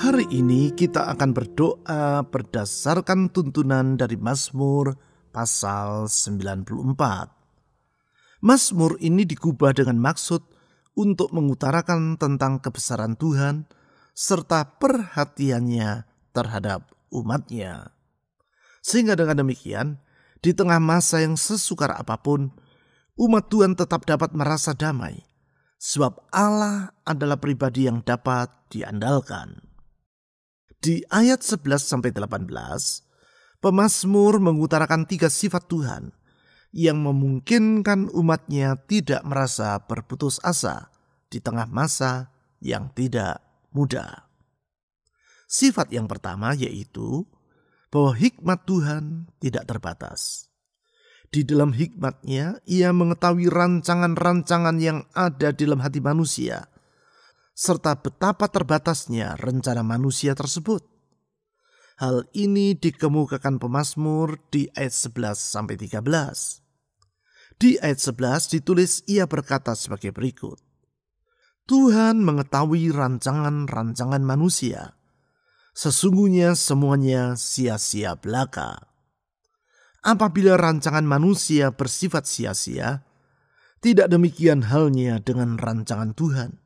Hari ini kita akan berdoa berdasarkan tuntunan dari Mazmur pasal 94. Mazmur ini digubah dengan maksud untuk mengutarakan tentang kebesaran Tuhan serta perhatiannya terhadap umatnya. Sehingga dengan demikian, di tengah masa yang sesukar apapun, umat Tuhan tetap dapat merasa damai, sebab Allah adalah pribadi yang dapat diandalkan. Di ayat 11-18, pemazmur mengutarakan 3 sifat Tuhan yang memungkinkan umatnya tidak merasa berputus asa di tengah masa yang tidak mudah. Sifat yang pertama yaitu bahwa hikmat Tuhan tidak terbatas. Di dalam hikmatnya, ia mengetahui rancangan-rancangan yang ada di dalam hati manusia, serta betapa terbatasnya rencana manusia tersebut. Hal ini dikemukakan pemazmur di ayat 11-13. Di ayat 11 ditulis ia berkata sebagai berikut. Tuhan mengetahui rancangan-rancangan manusia. Sesungguhnya semuanya sia-sia belaka. Apabila rancangan manusia bersifat sia-sia, tidak demikian halnya dengan rancangan Tuhan.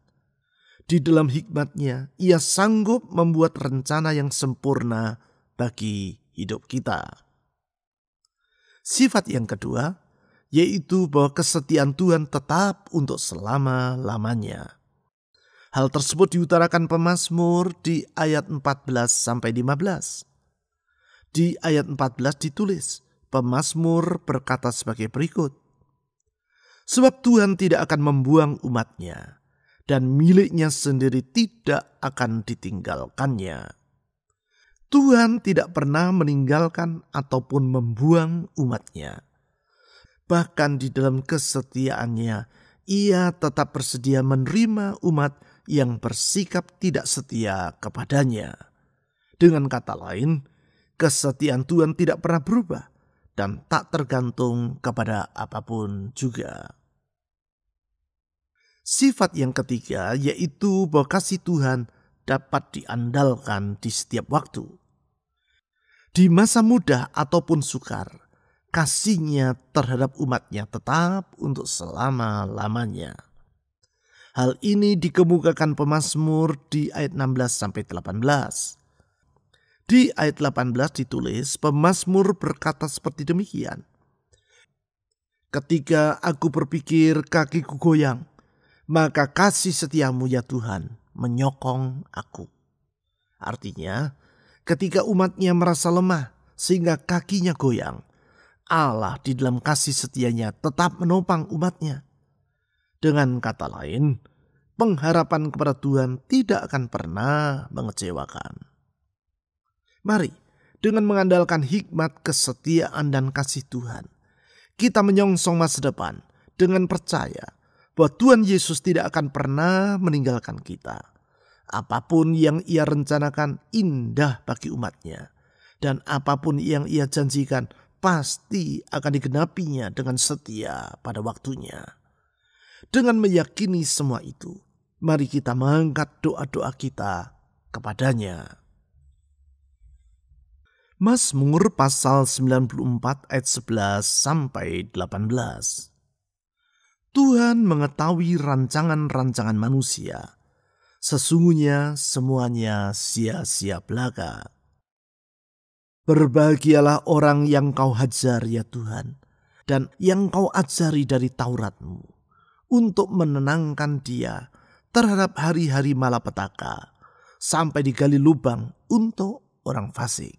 Di dalam hikmatnya, ia sanggup membuat rencana yang sempurna bagi hidup kita. Sifat yang kedua, yaitu bahwa kesetiaan Tuhan tetap untuk selama-lamanya. Hal tersebut diutarakan pemazmur di ayat 14-15. Di ayat 14 ditulis, pemazmur berkata sebagai berikut. Sebab Tuhan tidak akan membuang umatnya, dan miliknya sendiri tidak akan ditinggalkannya. Tuhan tidak pernah meninggalkan ataupun membuang umatnya. Bahkan di dalam kesetiaannya, ia tetap bersedia menerima umat yang bersikap tidak setia kepadanya. Dengan kata lain, kesetiaan Tuhan tidak pernah berubah dan tak tergantung kepada apapun juga. Sifat yang ketiga yaitu bahwa kasih Tuhan dapat diandalkan di setiap waktu. Di masa mudah ataupun sukar, kasih-Nya terhadap umatnya tetap untuk selama-lamanya. Hal ini dikemukakan pemazmur di ayat 16-18. Di ayat 18 ditulis, pemazmur berkata seperti demikian. Ketika aku berpikir kakiku goyang, maka kasih setiamu ya Tuhan menyokong aku. Artinya, ketika umatnya merasa lemah sehingga kakinya goyang, Allah di dalam kasih setianya tetap menopang umatnya. Dengan kata lain, pengharapan kepada Tuhan tidak akan pernah mengecewakan. Mari, dengan mengandalkan hikmat, kesetiaan, dan kasih Tuhan, kita menyongsong masa depan dengan percaya bahwa Tuhan Yesus tidak akan pernah meninggalkan kita. Apapun yang ia rencanakan indah bagi umatnya. Dan apapun yang ia janjikan pasti akan digenapinya dengan setia pada waktunya. Dengan meyakini semua itu, mari kita mengangkat doa-doa kita kepadanya. Mazmur pasal 94 ayat 11-18. Tuhan mengetahui rancangan-rancangan manusia. Sesungguhnya semuanya sia-sia belaka. Berbahagialah orang yang kau hajar ya Tuhan, dan yang kau ajari dari Taurat-Mu, untuk menenangkan dia terhadap hari-hari malapetaka, sampai digali lubang untuk orang fasik.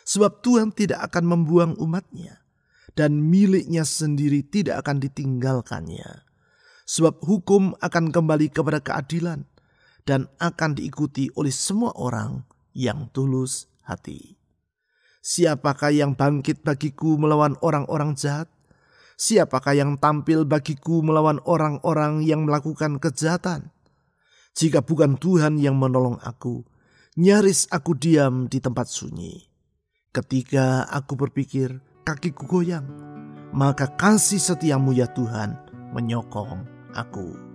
Sebab Tuhan tidak akan membuang umatnya, dan miliknya sendiri tidak akan ditinggalkannya. Sebab hukum akan kembali kepada keadilan dan akan diikuti oleh semua orang yang tulus hati. Siapakah yang bangkit bagiku melawan orang-orang jahat? Siapakah yang tampil bagiku melawan orang-orang yang melakukan kejahatan? Jika bukan Tuhan yang menolong aku, nyaris aku diam di tempat sunyi. Ketika aku berpikir kakiku goyang, maka kasih setiamu ya Tuhan menyokong aku.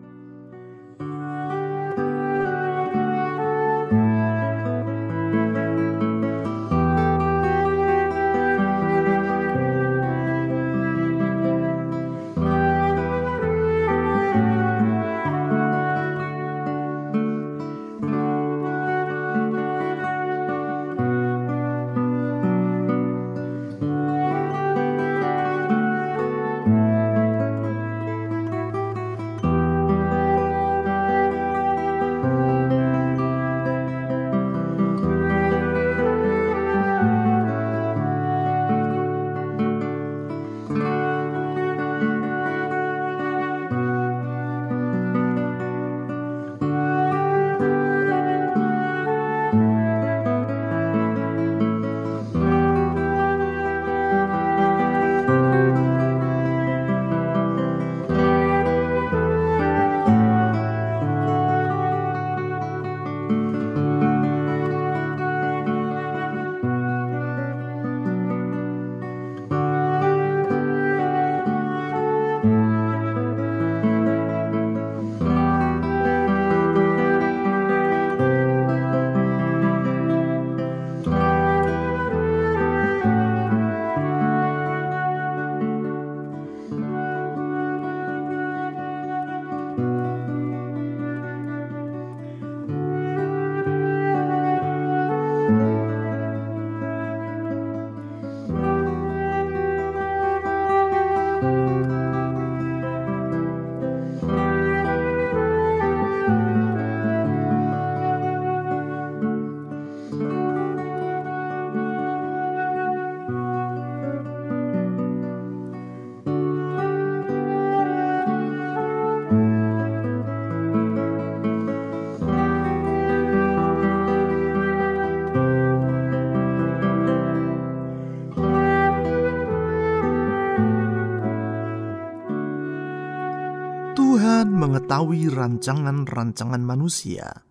mengetahui rancangan-rancangan manusia.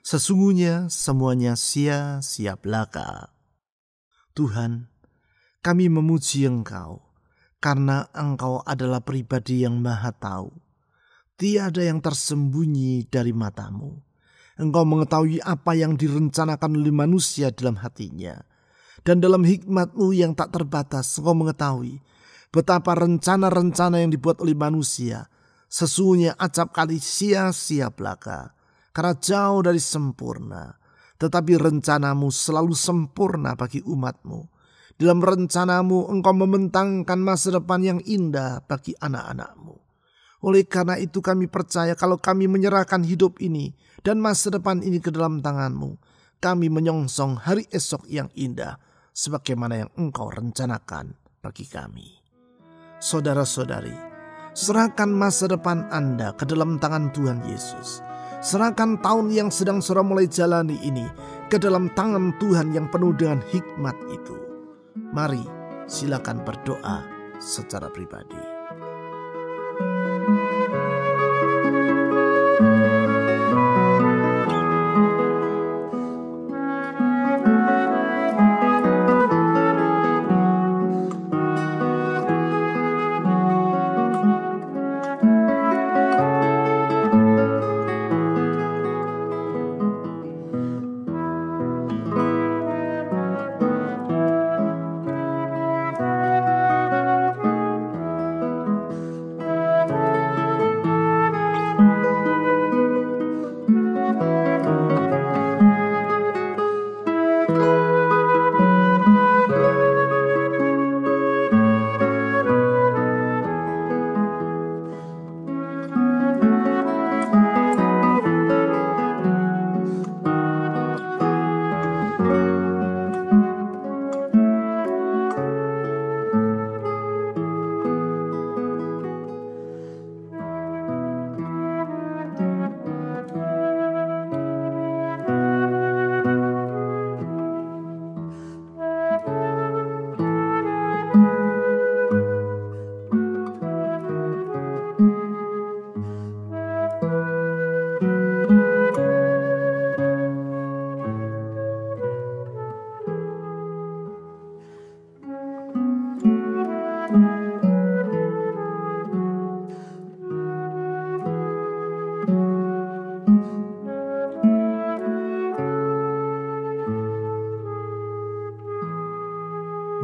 Sesungguhnya semuanya sia-sia belaka. Tuhan, kami memuji Engkau karena Engkau adalah pribadi yang maha tahu. Tiada yang tersembunyi dari matamu. Engkau mengetahui apa yang direncanakan oleh manusia dalam hatinya. Dan dalam hikmat-Mu yang tak terbatas, Engkau mengetahui betapa rencana-rencana yang dibuat oleh manusia sesungguhnya acap kali sia-sia belaka, karena jauh dari sempurna. Tetapi rencana-Mu selalu sempurna bagi umat-Mu. Dalam rencana-Mu Engkau membentangkan masa depan yang indah bagi anak-anak-Mu. Oleh karena itu kami percaya kalau kami menyerahkan hidup ini dan masa depan ini ke dalam tangan-Mu, kami menyongsong hari esok yang indah sebagaimana yang Engkau rencanakan bagi kami. Saudara-saudari, serahkan masa depan Anda ke dalam tangan Tuhan Yesus. Serahkan tahun yang sedang saudara mulai jalani ini ke dalam tangan Tuhan yang penuh dengan hikmat itu. Mari silakan berdoa secara pribadi.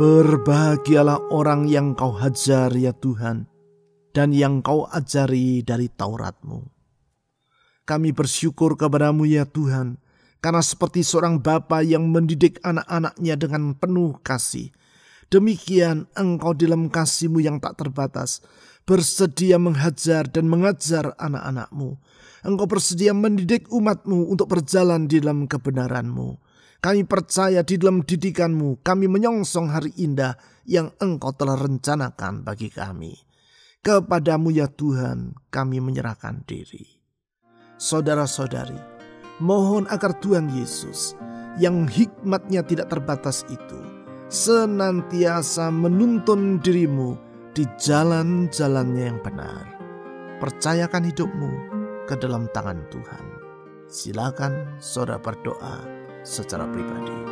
Berbahagialah orang yang Kau hajar ya Tuhan, dan yang Kau ajari dari Taurat-Mu. Kami bersyukur kepada-Mu ya Tuhan, karena seperti seorang bapa yang mendidik anak-anaknya dengan penuh kasih, demikian Engkau dalam kasih-Mu yang tak terbatas, bersedia menghajar dan mengajar anak-anak-Mu. Engkau bersedia mendidik umat-Mu untuk berjalan di dalam kebenaran-Mu. Kami percaya di dalam didikan-Mu, kami menyongsong hari indah yang Engkau telah rencanakan bagi kami. Kepada-Mu ya Tuhan, kami menyerahkan diri. Saudara-saudari, mohon agar Tuhan Yesus, yang hikmat-Nya tidak terbatas itu, senantiasa menuntun diri-Mu di jalan-jalan-Nya yang benar. Percayakan hidup-Mu ke dalam tangan Tuhan. Silakan saudara berdoa secara pribadi.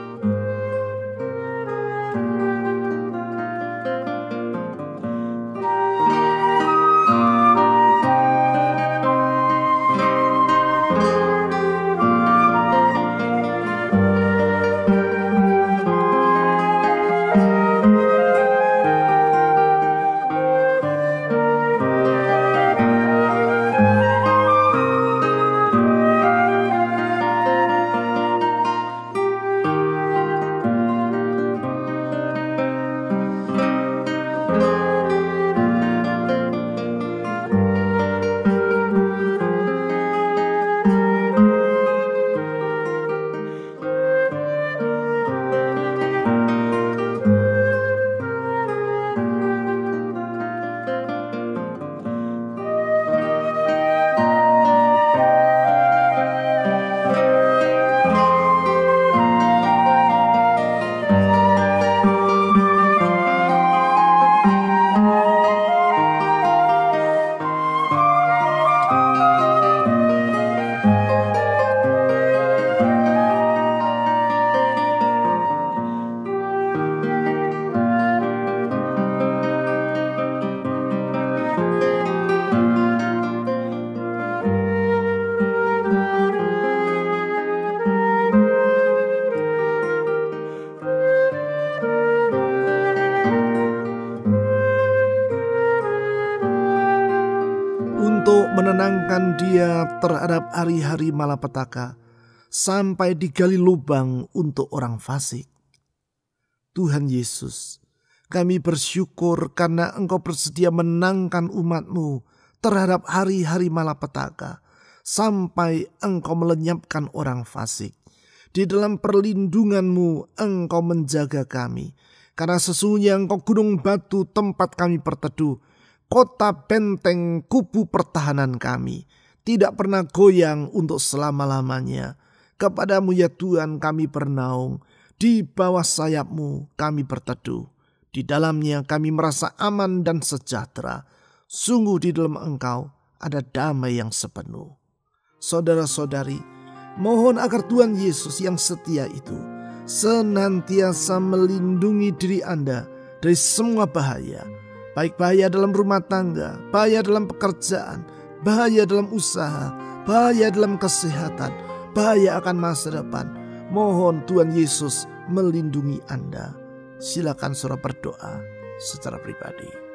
bersedia terhadap hari-hari malapetaka sampai digali lubang untuk orang fasik. Tuhan Yesus, kami bersyukur karena Engkau bersedia menangkan umat-Mu terhadap hari-hari malapetaka sampai Engkau melenyapkan orang fasik. Di dalam perlindungan-Mu Engkau menjaga kami, karena sesungguhnya Engkau gunung batu tempat kami berteduh, kota benteng kubu pertahanan kami, tidak pernah goyang untuk selama-lamanya. Kepadamu ya Tuhan kami bernaung, di bawah sayap-Mu kami berteduh. Di dalamnya kami merasa aman dan sejahtera. Sungguh di dalam Engkau ada damai yang sepenuh. Saudara-saudari, mohon agar Tuhan Yesus yang setia itu senantiasa melindungi diri Anda dari semua bahaya, baik bahaya dalam rumah tangga, bahaya dalam pekerjaan, bahaya dalam usaha, bahaya dalam kesehatan, bahaya akan masa depan. Mohon Tuhan Yesus melindungi Anda. Silakan saudara berdoa secara pribadi.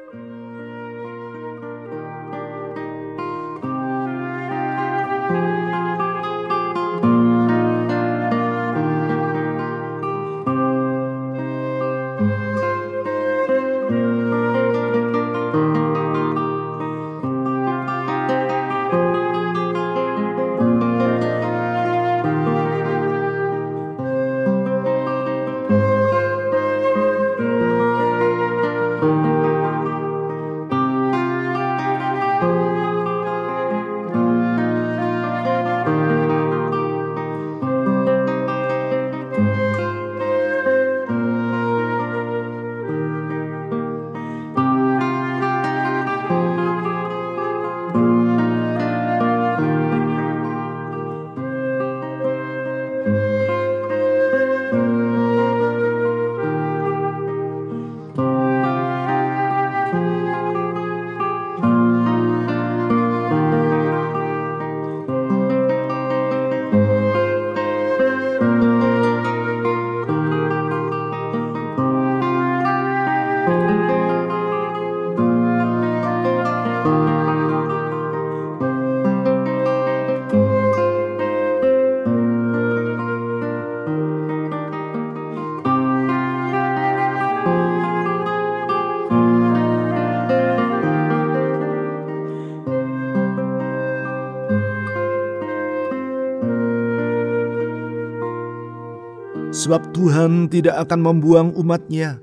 Sebab Tuhan tidak akan membuang umat-Nya,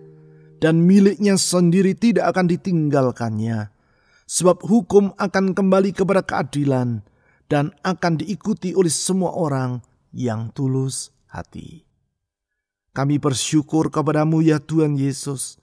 dan milik-Nya sendiri tidak akan ditinggalkannya. Sebab hukum akan kembali kepada keadilan, dan akan diikuti oleh semua orang yang tulus hati. Kami bersyukur kepada-Mu ya Tuhan Yesus,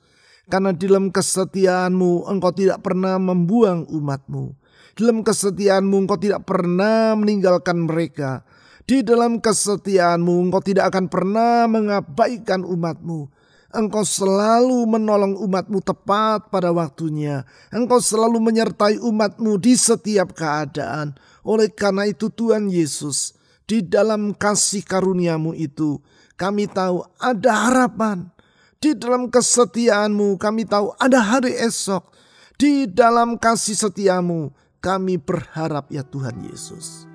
karena dalam kesetiaan-Mu Engkau tidak pernah membuang umat-Mu. Dalam kesetiaan-Mu Engkau tidak pernah meninggalkan mereka. Di dalam kesetiaan-Mu Engkau tidak akan pernah mengabaikan umat-Mu. Engkau selalu menolong umat-Mu tepat pada waktunya. Engkau selalu menyertai umat-Mu di setiap keadaan. Oleh karena itu Tuhan Yesus, di dalam kasih karunia-Mu itu kami tahu ada harapan. Di dalam kesetiaan-Mu kami tahu ada hari esok. Di dalam kasih setia-Mu kami berharap ya Tuhan Yesus.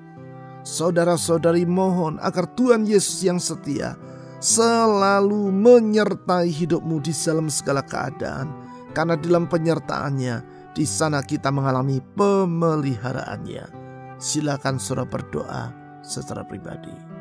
Saudara-saudari mohon agar Tuhan Yesus yang setia selalu menyertai hidupmu di dalam segala keadaan. Karena dalam penyertaannya, di sana kita mengalami pemeliharaannya. Silakan saudara berdoa secara pribadi.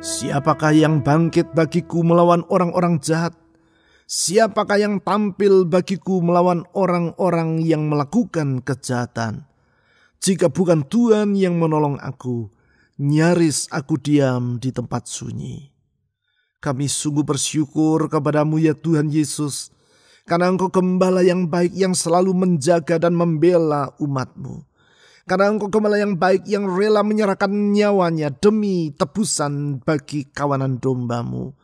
Siapakah yang bangkit bagiku melawan orang-orang jahat? Siapakah yang tampil bagiku melawan orang-orang yang melakukan kejahatan? Jika bukan Tuhan yang menolong aku, nyaris aku diam di tempat sunyi. Kami sungguh bersyukur kepadamu ya Tuhan Yesus, karena Engkau gembala yang baik yang selalu menjaga dan membela umat-Mu. Karena Engkau gembala yang baik yang rela menyerahkan nyawanya demi tebusan bagi kawanan domba-Mu.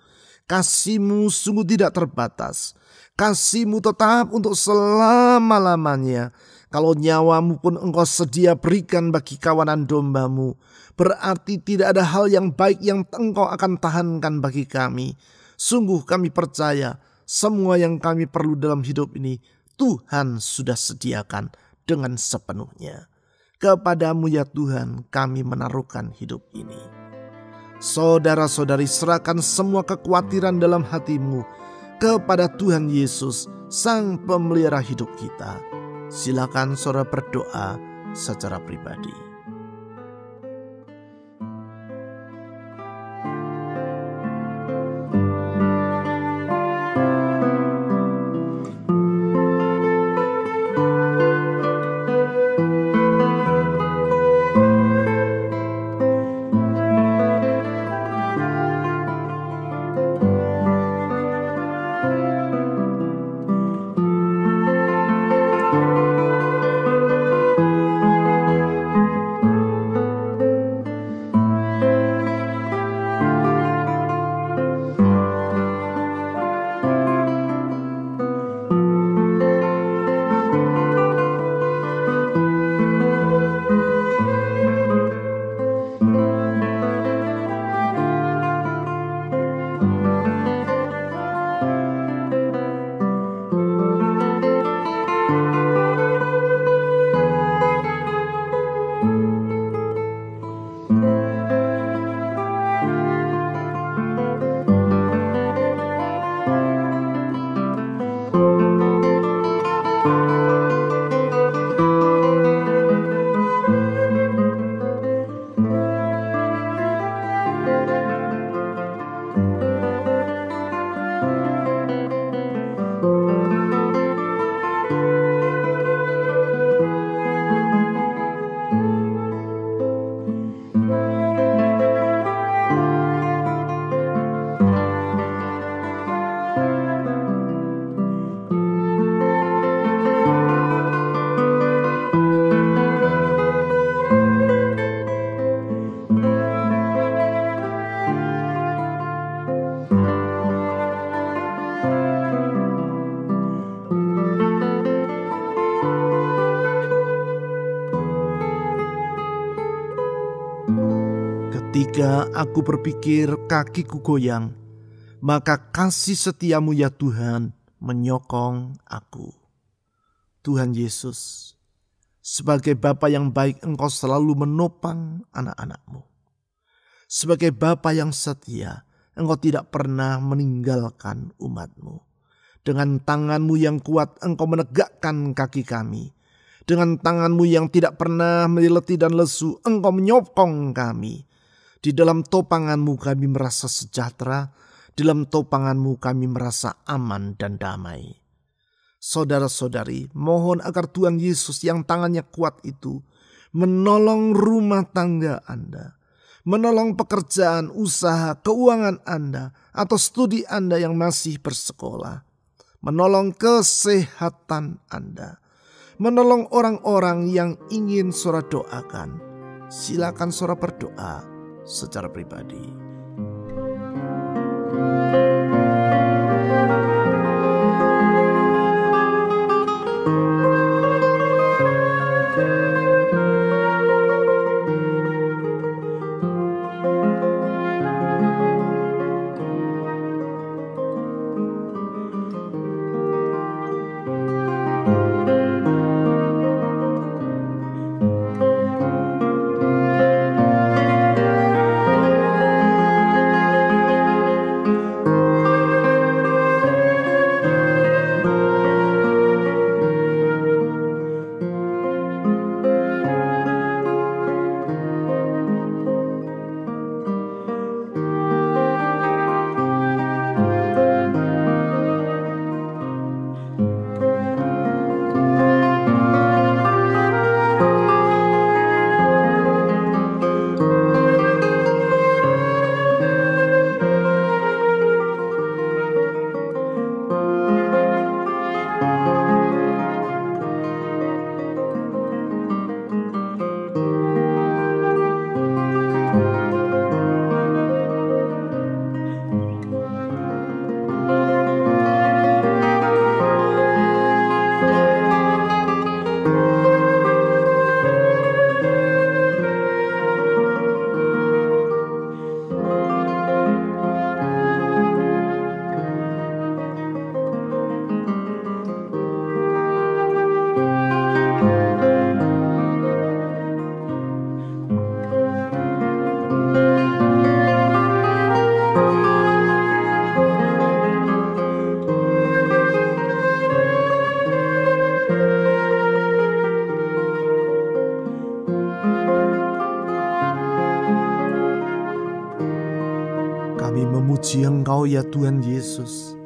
Kasih-Mu sungguh tidak terbatas. Kasih-Mu tetap untuk selama-lamanya. Kalau nyawa-Mu pun Engkau sedia berikan bagi kawanan domba-Mu, berarti tidak ada hal yang baik yang Engkau akan tahankan bagi kami. Sungguh kami percaya semua yang kami perlu dalam hidup ini Tuhan sudah sediakan dengan sepenuhnya. Kepadamu ya Tuhan kami menaruhkan hidup ini. Saudara-saudari, serahkan semua kekhawatiran dalam hatimu kepada Tuhan Yesus, Sang Pemelihara hidup kita. Silakan saudara berdoa secara pribadi. Ketika aku berpikir kakiku goyang, maka kasih setiamu ya Tuhan menyokong aku. Tuhan Yesus, sebagai Bapa yang baik Engkau selalu menopang anak-anak-Mu. Sebagai Bapa yang setia, Engkau tidak pernah meninggalkan umat-Mu. Dengan tangan-Mu yang kuat Engkau menegakkan kaki kami. Dengan tangan-Mu yang tidak pernah letih dan lesu, Engkau menyokong kami. Di dalam topangan-Mu kami merasa sejahtera, di dalam topangan-Mu kami merasa aman dan damai. Saudara-saudari, mohon agar Tuhan Yesus yang tangannya kuat itu menolong rumah tangga Anda, menolong pekerjaan, usaha, keuangan Anda, atau studi Anda yang masih bersekolah, menolong kesehatan Anda, menolong orang-orang yang ingin saudara doakan. Silakan saudara berdoa secara pribadi. Kami memuji Engkau ya Tuhan Yesus,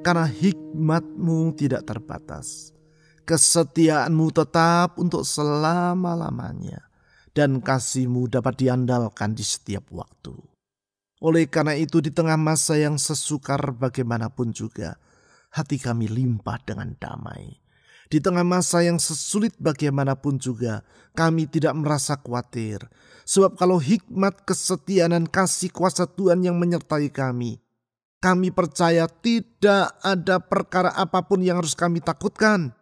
karena hikmat-Mu tidak terbatas. Kesetiaan-Mu tetap untuk selama-lamanya, dan kasih-Mu dapat diandalkan di setiap waktu. Oleh karena itu, di tengah masa yang sesukar bagaimanapun juga, hati kami limpah dengan damai. Di tengah masa yang sesulit bagaimanapun juga, kami tidak merasa khawatir. Sebab kalau hikmat, kesetiaan, dan kasih kuasa Tuhan yang menyertai kami percaya tidak ada perkara apapun yang harus kami takutkan.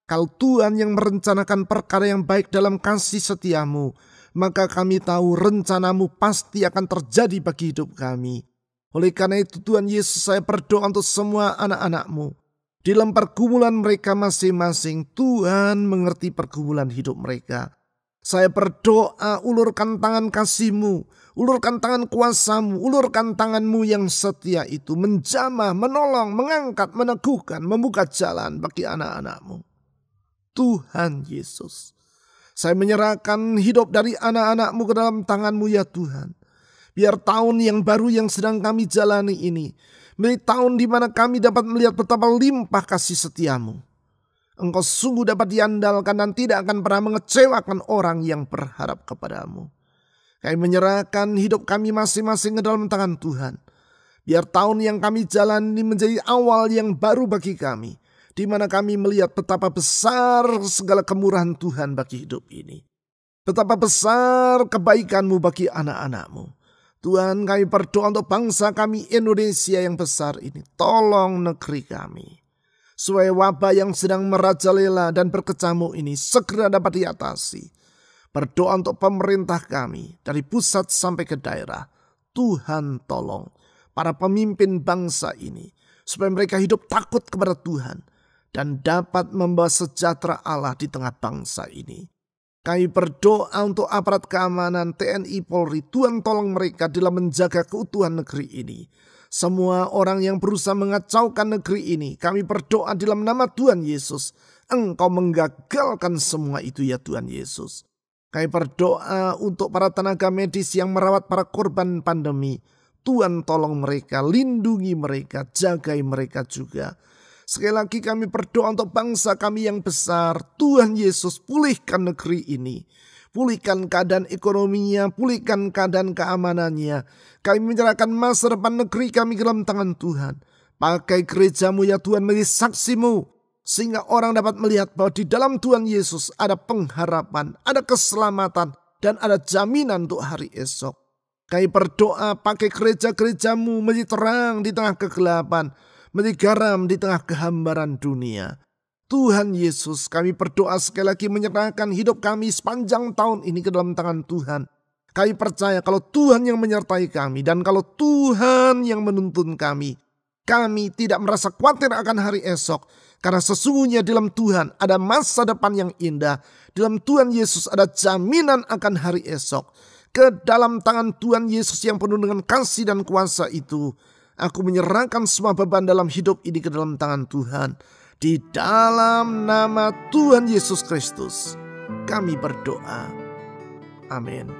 Kalau Tuhan yang merencanakan perkara yang baik dalam kasih setia-Mu, maka kami tahu rencana-Mu pasti akan terjadi bagi hidup kami. Oleh karena itu Tuhan Yesus, saya berdoa untuk semua anak-anak-Mu. Di dalam pergumulan mereka masing-masing, Tuhan mengerti pergumulan hidup mereka. Saya berdoa, ulurkan tangan kasih-Mu, ulurkan tangan kuasa-Mu, ulurkan tangan-Mu yang setia itu, menjamah, menolong, mengangkat, meneguhkan, membuka jalan bagi anak-anak-Mu. Tuhan Yesus, saya menyerahkan hidup dari anak-anak-Mu ke dalam tangan-Mu ya Tuhan. Biar tahun yang baru yang sedang kami jalani ini menjadi tahun di mana kami dapat melihat betapa limpah kasih setia-Mu. Engkau sungguh dapat diandalkan dan tidak akan pernah mengecewakan orang yang berharap kepada-Mu. Kami menyerahkan hidup kami masing-masing ke dalam tangan Tuhan. Biar tahun yang kami jalani menjadi awal yang baru bagi kami, di mana kami melihat betapa besar segala kemurahan Tuhan bagi hidup ini. Betapa besar kebaikan-Mu bagi anak-anak-Mu. Tuhan, kami berdoa untuk bangsa kami Indonesia yang besar ini. Tolong negeri kami, supaya wabah yang sedang merajalela dan berkecamuk ini segera dapat diatasi. Berdoa untuk pemerintah kami dari pusat sampai ke daerah. Tuhan tolong para pemimpin bangsa ini, supaya mereka hidup takut kepada Tuhan dan dapat membawa sejahtera Allah di tengah bangsa ini. Kami berdoa untuk aparat keamanan TNI Polri. Tuhan tolong mereka dalam menjaga keutuhan negeri ini. Semua orang yang berusaha mengacaukan negeri ini, kami berdoa dalam nama Tuhan Yesus, Engkau menggagalkan semua itu ya Tuhan Yesus. Kami berdoa untuk para tenaga medis yang merawat para korban pandemi. Tuhan tolong mereka, lindungi mereka, jagai mereka juga. Sekali lagi kami berdoa untuk bangsa kami yang besar. Tuhan Yesus, pulihkan negeri ini. Pulihkan keadaan ekonominya, pulihkan keadaan keamanannya. Kami menyerahkan masa depan negeri kami ke dalam tangan Tuhan. Pakai gereja-Mu ya Tuhan menjadi saksi-Mu, sehingga orang dapat melihat bahwa di dalam Tuhan Yesus ada pengharapan, ada keselamatan, dan ada jaminan untuk hari esok. Kami berdoa pakai gereja-gereja-Mu menjadi terang di tengah kegelapan, menjadi garam di tengah kehambaran dunia. Tuhan Yesus, kami berdoa sekali lagi menyerahkan hidup kami sepanjang tahun ini ke dalam tangan Tuhan. Kami percaya kalau Tuhan yang menyertai kami dan kalau Tuhan yang menuntun kami tidak merasa khawatir akan hari esok. Karena sesungguhnya dalam Tuhan ada masa depan yang indah. Dalam Tuhan Yesus ada jaminan akan hari esok. Ke dalam tangan Tuhan Yesus yang penuh dengan kasih dan kuasa itu, aku menyerahkan semua beban dalam hidup ini ke dalam tangan Tuhan. Di dalam nama Tuhan Yesus Kristus, kami berdoa. Amin.